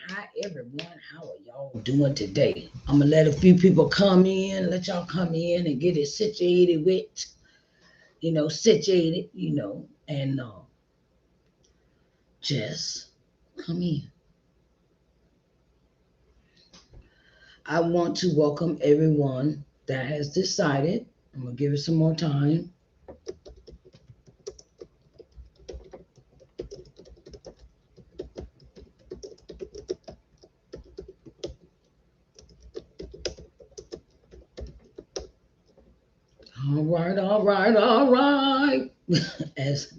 Hi everyone. How are y'all doing today? I'm gonna let a few people come in, let y'all come in and get it situated with, and just come in. I want to welcome everyone that has decided. I'm gonna give it some more time. All right. As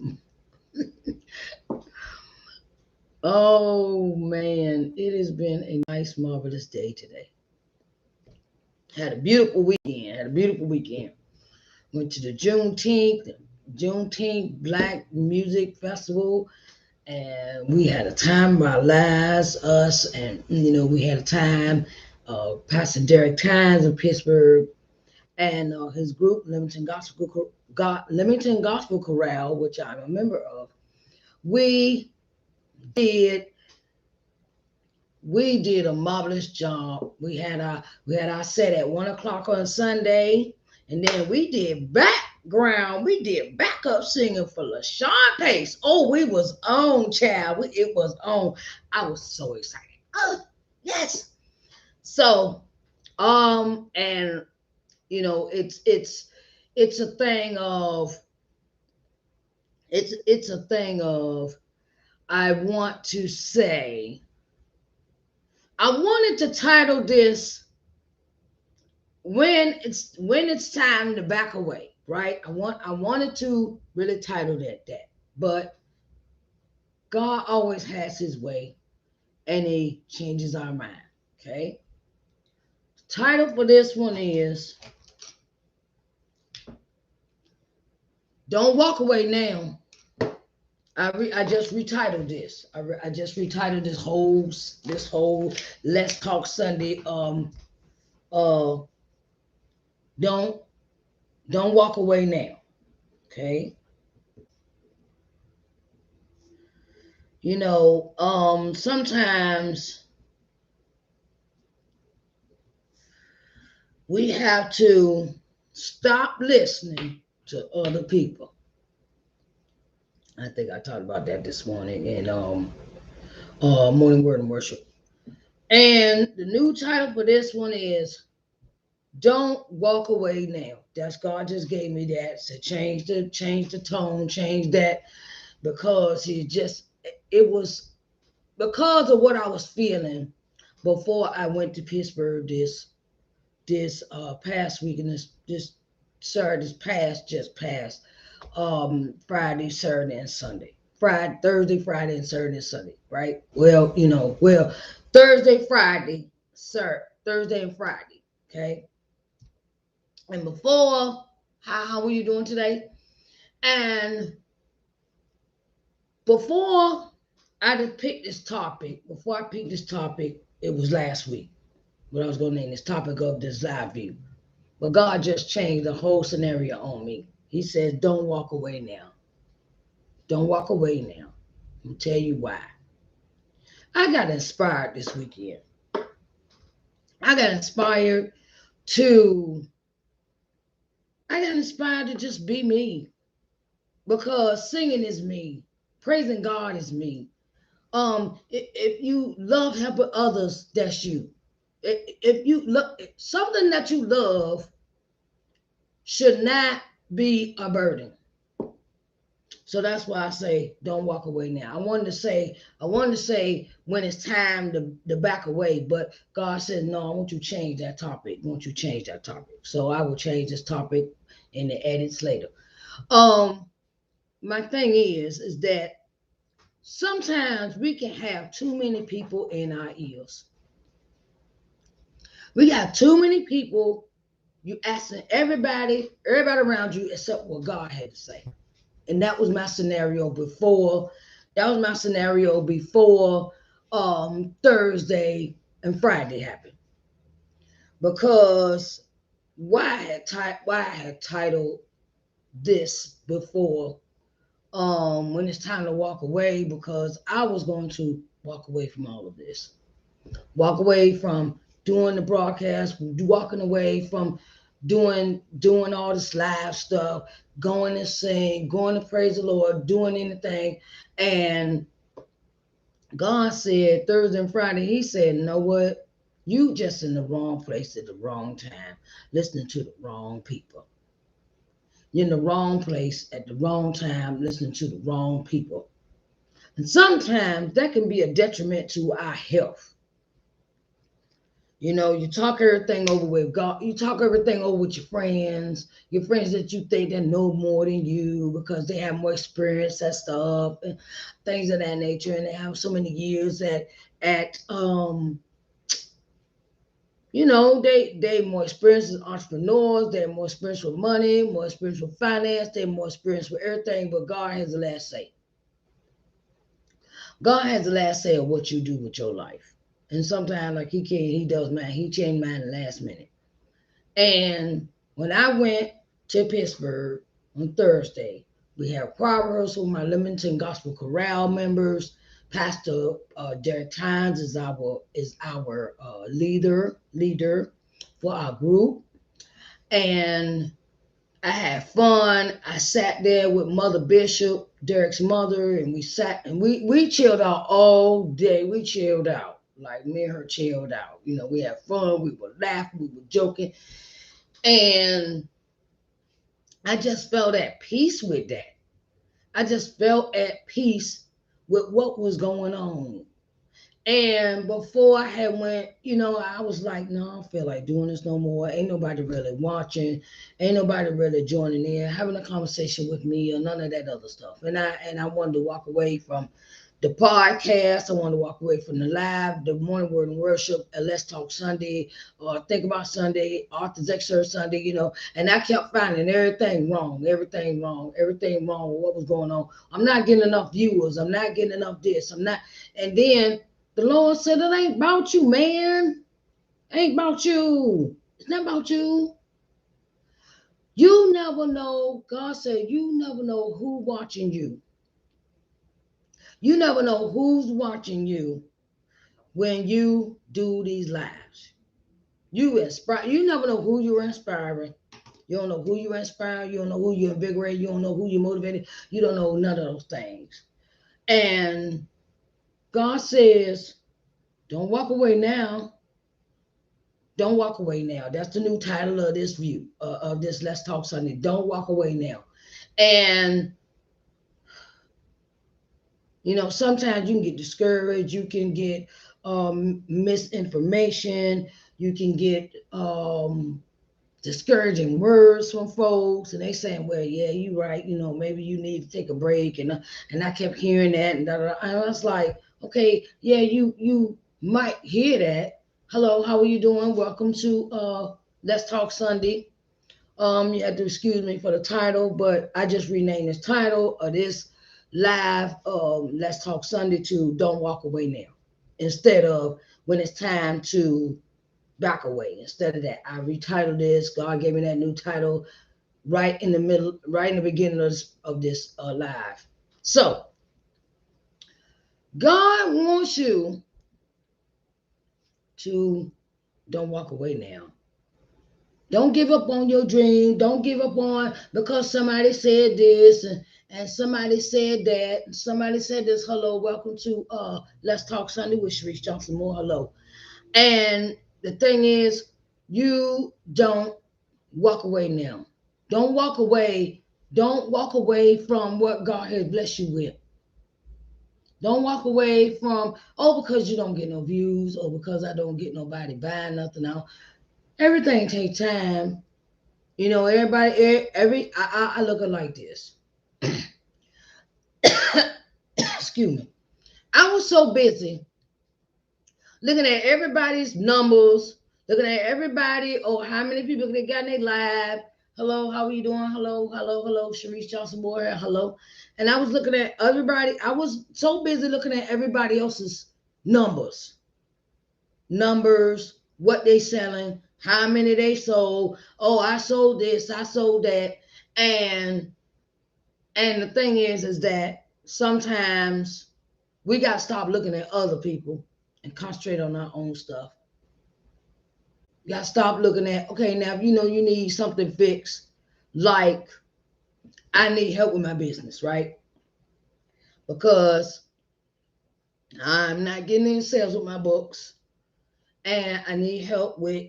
Oh man, it has been a nice, marvelous day today. Had a beautiful weekend. Went to the Juneteenth Black Music Festival, and we had a time of our lives. Us and we had a time. Pastor Derek Tynes in Pittsburgh and his group Leamington Gospel Chorale, which I'm a member of. We did we did a marvelous job. We had our set at 1 o'clock on Sunday, and then we did background. We did backup singing for LaShawn Pace. Oh, we was on, child. It was on. I was so excited. Oh, yes. So, and it's a thing of it's a thing of I want to say I wanted to title this when it's time to back away, right? I wanted to really title that, but God always has His way, and He changes our mind. Okay. Title for this one is "Don't Walk Away Now." I just retitled this. I just retitled this whole Let's Talk Sunday. Uh, don't don't walk away now. Okay. Sometimes we have to stop listening to other people. I think I talked about that this morning in Morning Word and Worship. And the new title for this one is "Don't Walk Away Now." That's God just gave me that to change the tone, change that because it was because of what I was feeling before I went to Pittsburgh this past week, and this Saturday past just passed, Friday, Saturday, and Sunday. Thursday, Friday, and Saturday and Sunday, right? Well, Thursday, Friday, Thursday and Friday, okay. And before, how were you doing today? And before before I picked this topic, it was last week. What I was going to name this topic of this live view. But God just changed the whole scenario on me. He says, "Don't walk away now. Don't walk away now." I'll tell you why. I got inspired this weekend. I got inspired to I got inspired to just be me because singing is me. Praising God is me. If you love helping others, that's you. If you look something that you love should not be a burden. So that's why I say don't walk away now. I wanted to say when it's time to back away, but God said, no, I want you to change that topic. I want you to change that topic. So I will change this topic in the edits later. Um, my thing is that sometimes we can have too many people in our ears. We got too many people. You asking everybody around you except what God had to say. And that was my scenario before. That was my scenario before Thursday and Friday happened. Because why I had titled this before when it's time to walk away, because I was going to walk away from all of this. Walk away from doing the broadcast, walking away from doing all this live stuff, going to sing, going to praise the Lord, doing anything. And God said Thursday and Friday, He said, you know what? You just in the wrong place at the wrong time, listening to the wrong people. You're in the wrong place at the wrong time, listening to the wrong people. And sometimes that can be a detriment to our health. You talk everything over with God. You talk everything over with your friends that you think that know more than you because they have more experience at stuff and things of that nature, and they have so many years at they more experienced as entrepreneurs, they're more experienced with money, more experienced with finance, they're more experienced with everything, but God has the last say. God has the last say of what you do with your life. And sometimes, like he does, man, he changed mine the last minute. And when I went to Pittsburgh on Thursday, we had choir rehearsal with my Leamington Gospel Chorale members. Pastor Derek Tynes is our leader for our group, and I had fun. I sat there with Mother Bishop, Derek's mother, and we sat and we chilled out all day. We chilled out. Like me and her chilled out. We had fun, we were laughing, we were joking. And I just felt at peace with that. I just felt at peace with what was going on. And before I had went, I was like, no, I don't feel like doing this no more. Ain't nobody really watching. Ain't nobody really joining in, having a conversation with me or none of that other stuff. And I wanted to walk away from the podcast. I wanted to walk away from the live, the morning word and worship, and Let's Talk Sunday, or Think About Sunday, Arthur's Excerpt Sunday. And I kept finding everything wrong with what was going on. I'm not getting enough viewers. I'm not getting enough this. I'm not. And then the Lord said, it ain't about you, man. It ain't about you. It's not about you. You never know. God said, you never know who watching you. You never know who's watching you when you do these lives. You inspire. You never know who you're inspiring. You don't know who you're inspiring. You don't know who you're invigorating. You don't know who you're motivated. You don't know none of those things. And God says, don't walk away now. Don't walk away now. That's the new title of this of this Let's Talk Sunday. Don't walk away now. And sometimes you can get discouraged. You can get misinformation. You can get discouraging words from folks, and they saying, "Well, yeah, you're right. Maybe you need to take a break." And I kept hearing that, and I was like, "Okay, yeah, you might hear that. Hello, how are you doing? Welcome to Let's Talk Sunday." You have to excuse me for the title, but I just renamed this title of this live Let's Talk Sunday to Don't Walk Away Now, instead of when it's time to back away. Instead of that, I retitled this. God gave me that new title right in the middle, right in the beginning of this live. So God wants you to don't walk away now. Don't give up on your dream. Don't give up on because somebody said this and somebody said that. And somebody said this. Hello, welcome to Let's Talk Sunday with Sharice Johnson Moore. Hello. And the thing is, you don't walk away now. Don't walk away. Don't walk away from what God has blessed you with. Don't walk away from, because you don't get no views or because I don't get nobody buying nothing out. Everything takes time. Everybody, I look at it like this. Excuse me. I was so busy looking at everybody's numbers, looking at everybody, how many people they got in their live. Hello, how are you doing? Hello, Sharice Johnson Moore. Hello. And I was looking at everybody. I was so busy looking at everybody else's numbers, what they selling, how many they sold. Oh, I sold this, I sold that. And And the thing is that sometimes we got to stop looking at other people and concentrate on our own stuff. You got to stop looking at, okay, now if you know you need something fixed, like I need help with my business, right? Because I'm not getting any sales with my books and I need help with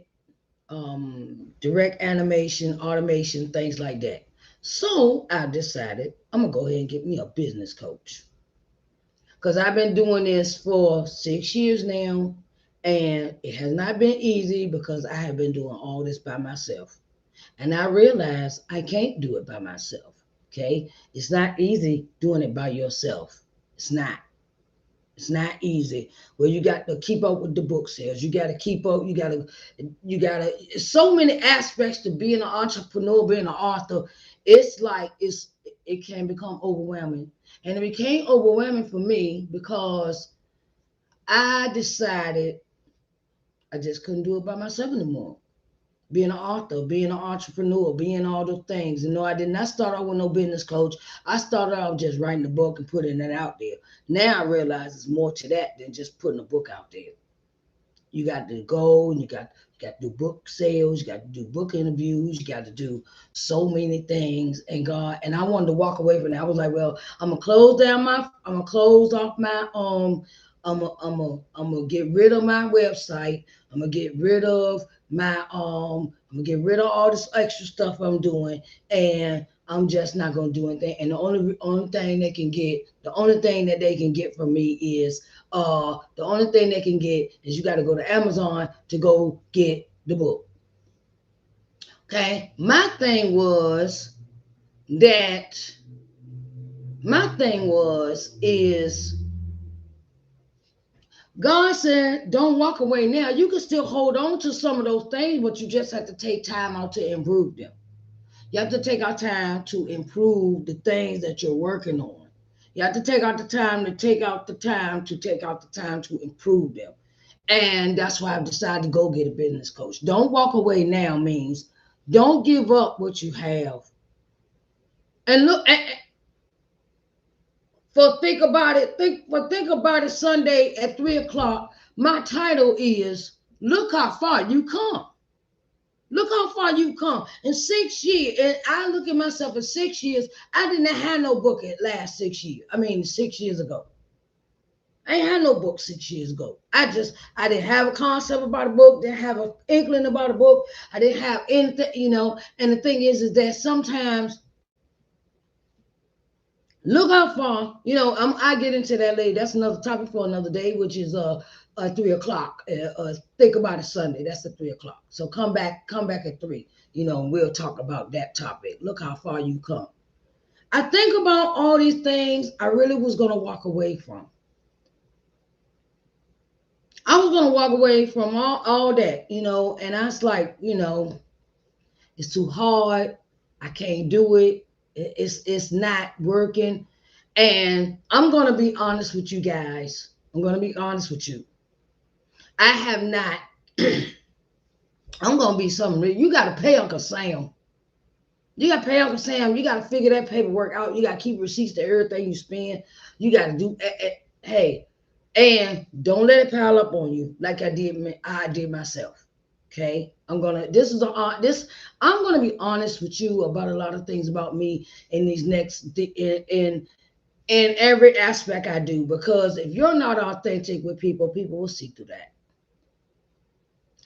direct animation, automation, things like that. So I decided I'm going to go ahead and get me a business coach. Because I've been doing this for 6 years now, and it has not been easy because I have been doing all this by myself. And I realize I can't do it by myself. Okay. It's not easy doing it by yourself. It's not. It's not easy. Well, you got to keep up with the book sales. You got to keep up. So many aspects to being an entrepreneur, being an author. It's like it can become overwhelming. And it became overwhelming for me because I decided I just couldn't do it by myself anymore. Being an author, being an entrepreneur, being all those things. You know, I did not start out with no business coach. I started out just writing a book and putting it out there. Now I realize it's more to that than just putting a book out there. You got to go and you got to do book sales, you got to do book interviews, you got to do so many things. And God, and I wanted to walk away from that. I was like, well, I'm gonna close off my I'm gonna get rid of my website. I'm gonna get rid of I'm gonna get rid of all this extra stuff I'm doing, and I'm just not gonna do anything. And the only thing that they can get from me is the only thing they can get is you got to go to Amazon to go get the book. Okay. That my thing was is God said, don't walk away now. You can still hold on to some of those things, but you just have to take time out to improve them. You have to take our time to improve the things that you're working on. You have to take out the time to take out the time to take out the time to improve them. And that's why I've decided to go get a business coach. Don't walk away now means don't give up what you have. And look, think about it. Sunday at 3 o'clock. My title is "Look How Far You Come." Look how far you come in 6 years. And I look at myself in 6 years. I didn't have no book at last 6 years. I mean, 6 years ago. I ain't had no book 6 years ago. I didn't have a concept about a book, didn't have an inkling about a book. I didn't have anything, And the thing is that sometimes look how far, I get into that later. That's another topic for another day, which is 3 o'clock. Think about it Sunday. That's at 3 o'clock. So come back at 3. And we'll talk about that topic. Look how far you come. I think about all these things I really was gonna walk away from. I was gonna walk away from all that, and I was like, it's too hard. I can't do it. It's not working. And I'm gonna be honest with you guys. I'm gonna be honest with you. I have not. I'm gonna be something real. You gotta pay Uncle Sam. You gotta pay Uncle Sam. You gotta figure that paperwork out. You gotta keep receipts to everything you spend. You gotta do. Hey, and don't let it pile up on you like I did myself. Okay, I'm gonna. This is a this. I'm gonna be honest with you about a lot of things about me in these next in every aspect I do. Because if you're not authentic with people, people will see through that.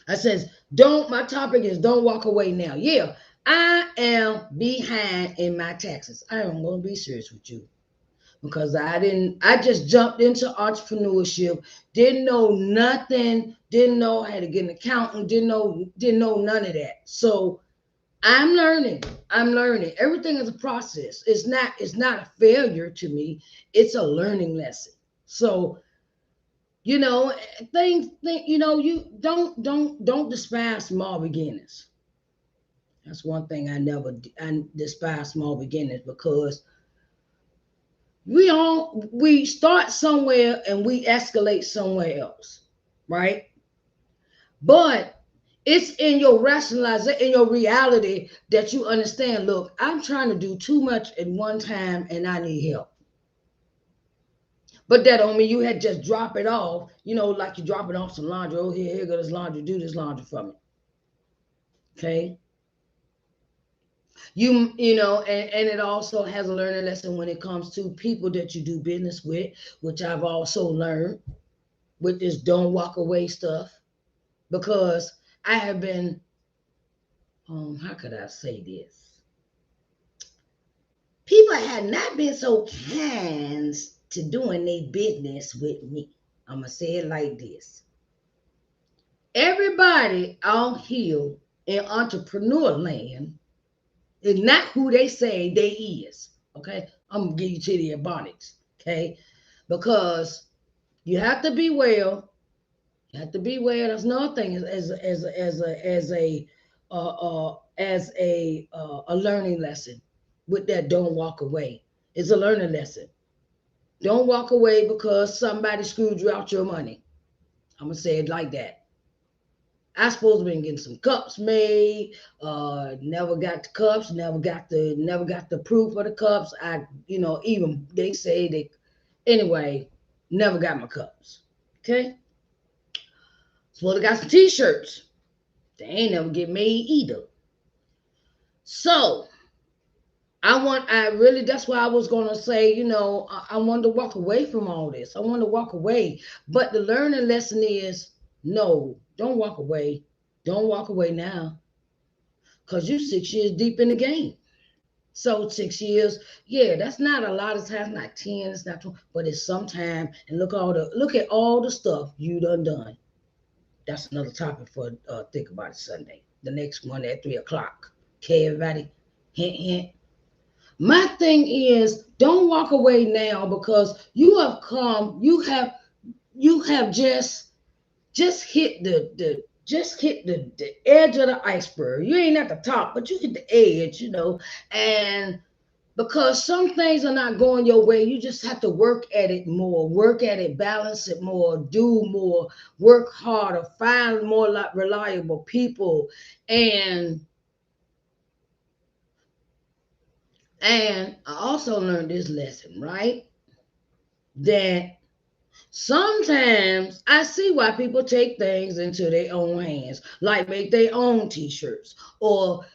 I says, don't, my topic is don't walk away now. Yeah, I am behind in my taxes. I am going to be serious with you because I just jumped into entrepreneurship, didn't know nothing, didn't know how to get an accountant, didn't know none of that. So I'm learning. I'm learning. Everything is a process. It's not a failure to me. It's a learning lesson. So you know you don't despise small beginnings. That's one thing I despise small beginnings because we start somewhere and we escalate somewhere else, right? But It's in your rationalization, in your reality that you understand, look, I'm trying to do too much at one time and I need help. But that don't mean you had just drop it off, like you dropping off some laundry. Oh, here go this laundry, do this laundry for me. Okay. And it also has a learning lesson when it comes to people that you do business with, which I've also learned with this don't walk away stuff. Because I have been, how could I say this? People had not been so kind to doing their business with me. I'm going to say it like this. Everybody out here in entrepreneur land is not who they say they is. Okay? I'm going to give you to the ebonics. Okay? Because you have to be well. You have to be well. That's another thing as a learning lesson. With that, don't walk away. It's a learning lesson. Don't walk away because somebody screwed you out your money. I'm gonna say it like that. I supposed to been getting some cups made. Never got the cups. Never got the proof of the cups. Even they say they. Anyway, never got my cups. Okay. Supposed to got some t-shirts. They ain't never get made either. So that's why I was gonna say, I wanted to walk away from all this. I want to walk away. But the learning lesson is no, don't walk away. Don't walk away now. Because you're 6 years deep in the game. So 6 years, yeah, that's not a lot of times, not 10, it's not 20, but it's some time. And look at all the stuff you done. That's another topic for Think About It Sunday. The next one at 3 o'clock. Okay, everybody? Hint, hint. My thing is, don't walk away now because you have just hit the edge of the iceberg. You ain't at the top, but you hit the edge. And because some things are not going your way, you just have to work at it more, work at it, balance it more, do more, work harder, find more reliable people. And I also learned this lesson, right? That sometimes I see why people take things into their own hands, like make their own t-shirts or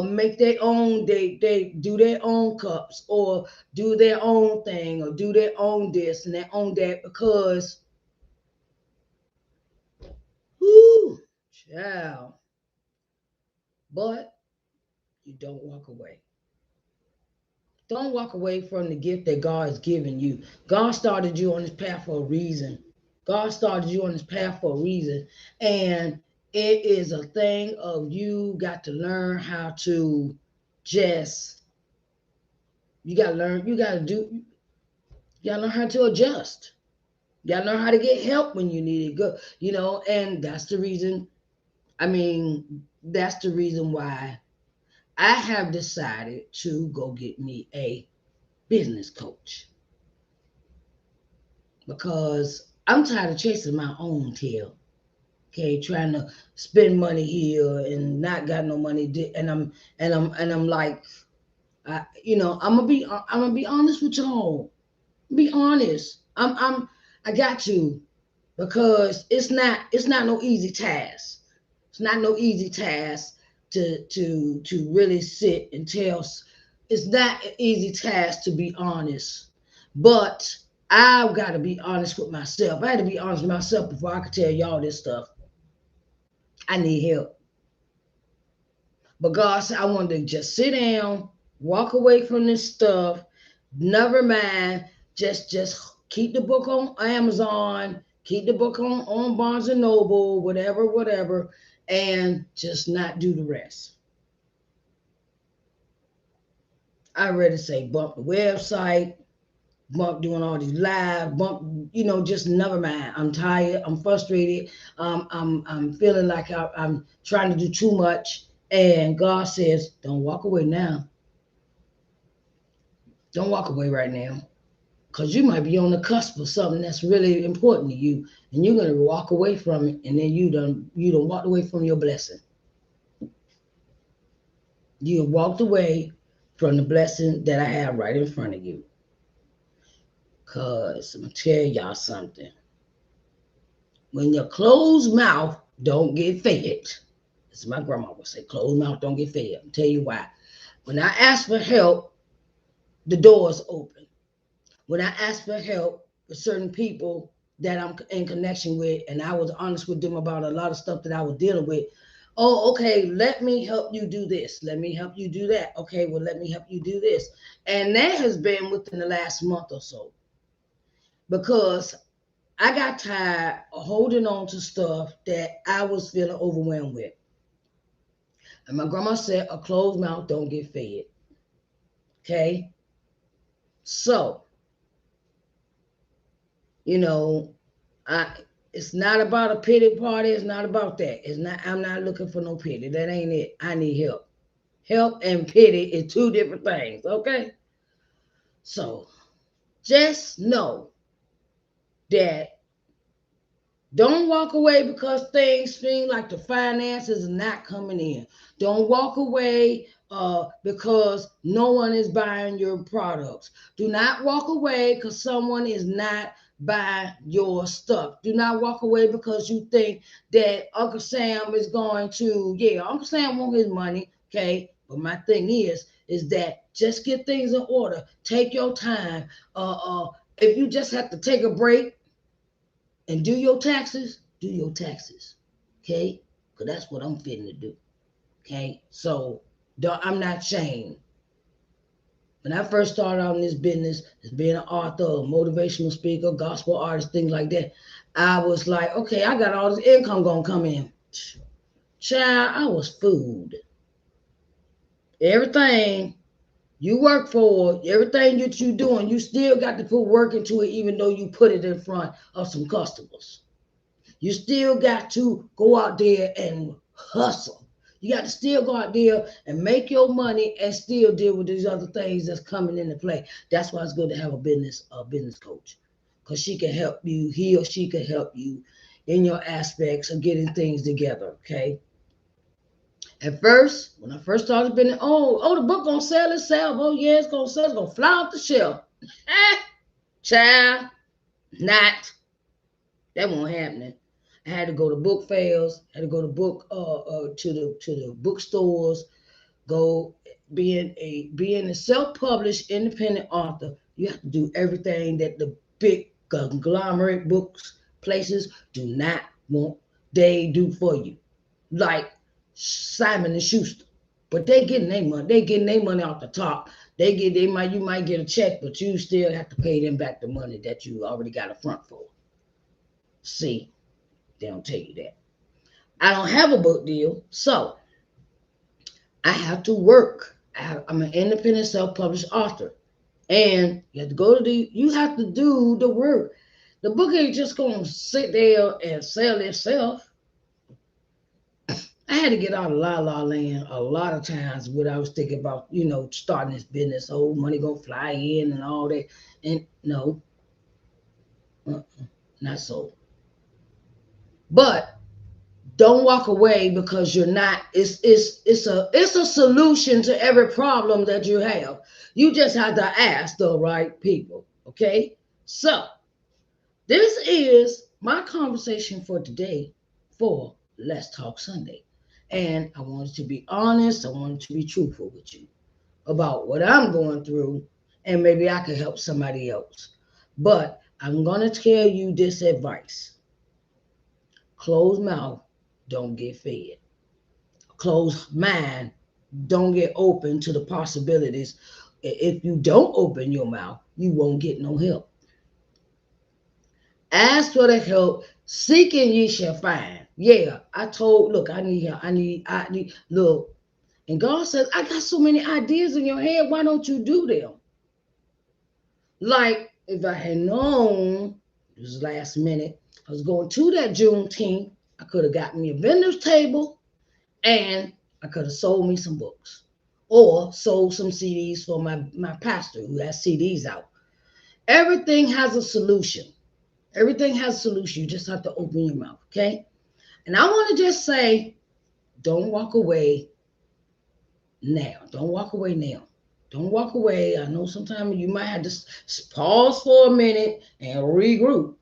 make their own they do their own cups or do their own thing or do their own this and their own that because whoo child. But you don't walk away. Don't walk away from the gift that God has given you. God started you on this path for a reason. God started you on this path for a reason. And it is a thing of you got to learn how to just, you gotta learn how to adjust. You gotta learn how to get help when you need it. And that's the reason why I have decided to go get me a business coach because I'm tired of chasing my own tail. Okay, trying to spend money here and not got no money, and I'm like, I'm gonna be honest with y'all. Be honest. I got to because it's not no easy task. It's not no easy task to really sit and tell. It's not an easy task to be honest, but I've got to be honest with myself. I had to be honest with myself before I could tell y'all this stuff. I need help. But God said I wanted to just sit down, walk away from this stuff. Never mind. Just keep the book on Amazon, keep the book on Barnes and Noble, whatever, and just not do the rest. I ready to say bump the website, bump doing all these live, just never mind. I'm tired. I'm frustrated. I'm feeling like I'm trying to do too much. And God says, don't walk away now. Don't walk away right now. because you might be on the cusp of something that's really important to you, and you're gonna walk away from it, and then you don't walk away from your blessing. You walked away from the blessing that I have right in front of you. Cause I'm gonna tell y'all something. When your closed mouth don't get fed, as my grandma would say, closed mouth don't get fed. I'll tell you why. When I ask for help, the doors open. When I ask for help with certain people that I'm in connection with, and I was honest with them about a lot of stuff that I was dealing with. Oh, okay, let me help you do this. Let me help you do that. Okay, well, let me help you do this. And that has been within the last month or so because I got tired of holding on to stuff that I was feeling overwhelmed with. And my grandma said, a closed mouth don't get fed. Okay? So, you know, I it's not about a pity party. It's not about that. It's not, I'm not looking for no pity. That ain't it. I need help. Help and pity is two different things, okay? So just know that don't walk away because things seem like the finances are not coming in. Don't walk away because no one is buying your products. Do not walk away because someone is not buying your stuff. Do not walk away because you think that Uncle Sam is going to, yeah, Uncle Sam want his money, okay? But my thing is that just get things in order. Take your time. If you just have to take a break, and do your taxes, do your taxes. Okay? Because that's what I'm fitting to do. Okay? So I'm not ashamed. When I first started out in this business, as being an author, a motivational speaker, gospel artist, things like that, I was like, okay, I got all this income gonna come in. Child, I was fooled. Everything you work for, everything that you doing, you still got to put work into it, even though you put it in front of some customers. You still got to go out there and hustle. You got to still go out there and make your money and still deal with these other things that's coming into play. That's why it's good to have a business coach, because she can help you. He or she can help you in your aspects of getting things together. Okay. At first, when I first started business, the book gonna sell itself. Oh yeah, it's gonna sell. It's gonna fly off the shelf. Child, not. That won't happen. I had to go to book fairs, had to go to the bookstores, go being a self-published independent author. You have to do everything that the big conglomerate books places do not want they do for you. Like Simon and Schuster. But they getting their money. They getting their money off the top. You might get a check, but you still have to pay them back the money that you already got a front for. See, they don't tell you that. I don't have a book deal, so I have to work. I'm an independent self-published author, and you have to do the work. The book ain't just gonna sit there and sell itself. I had to get out of la la land a lot of times when I was thinking about, starting this business. Oh, money gonna fly in and all that, and no, not so. But don't walk away because you're not. It's a solution to every problem that you have. You just have to ask the right people. Okay. So this is my conversation for today for Let's Talk Sunday. And I wanted to be honest. I wanted to be truthful with you about what I'm going through, and maybe I could help somebody else. But I'm gonna tell you this advice: closed mouth don't get fed. Closed mind don't get open to the possibilities. If you don't open your mouth, you won't get no help. Ask for the help, seeking ye shall find. Yeah, look, I need help. Look. And God says, I got so many ideas in your head. Why don't you do them? Like, if I had known, this was last minute, I was going to that Juneteenth, I could have got me a vendor's table, and I could have sold me some books or sold some CDs for my pastor who has CDs out. Everything has a solution. Everything has a solution. You just have to open your mouth, okay? And I want to just say, don't walk away now. Don't walk away now. Don't walk away. I know sometimes you might have to pause for a minute and regroup,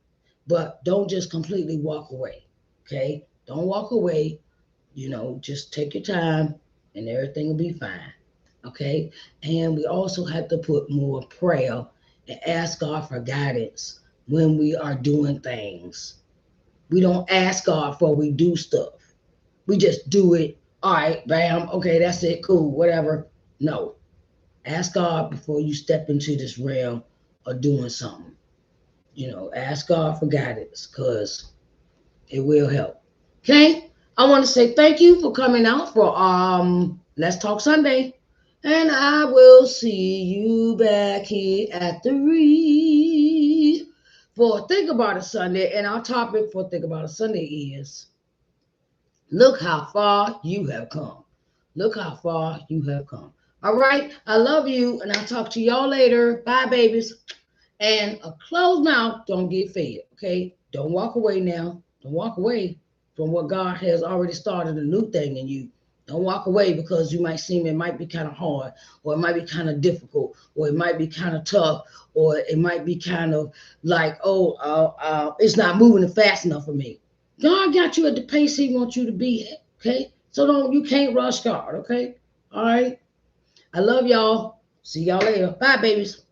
but don't just completely walk away, okay? Don't walk away. Just take your time and everything will be fine, okay? And we also have to put more prayer and ask God for guidance when we are doing things. We don't ask God for we do stuff. We just do it. All right, bam, okay, that's it, cool, whatever. No. Ask God before you step into this realm of doing something. Ask God for guidance because it will help. Okay? I want to say thank you for coming out for Let's Talk Sunday. And I will see you back here at 3 for Think About It Sunday. And our topic for Think About It Sunday is look how far you have come. Look how far you have come. All right. I love you. And I'll talk to y'all later. Bye, babies. And a closed mouth don't get fed. Okay. Don't walk away now. Don't walk away from what God has already started a new thing in you. Don't walk away because you might seem it might be kind of hard, or it might be kind of difficult, or it might be kind of tough, or it might be kind of like, it's not moving fast enough for me. God got you at the pace He wants you to be at. Okay, so you can't rush God. Okay, all right. I love y'all. See y'all later. Bye, babies.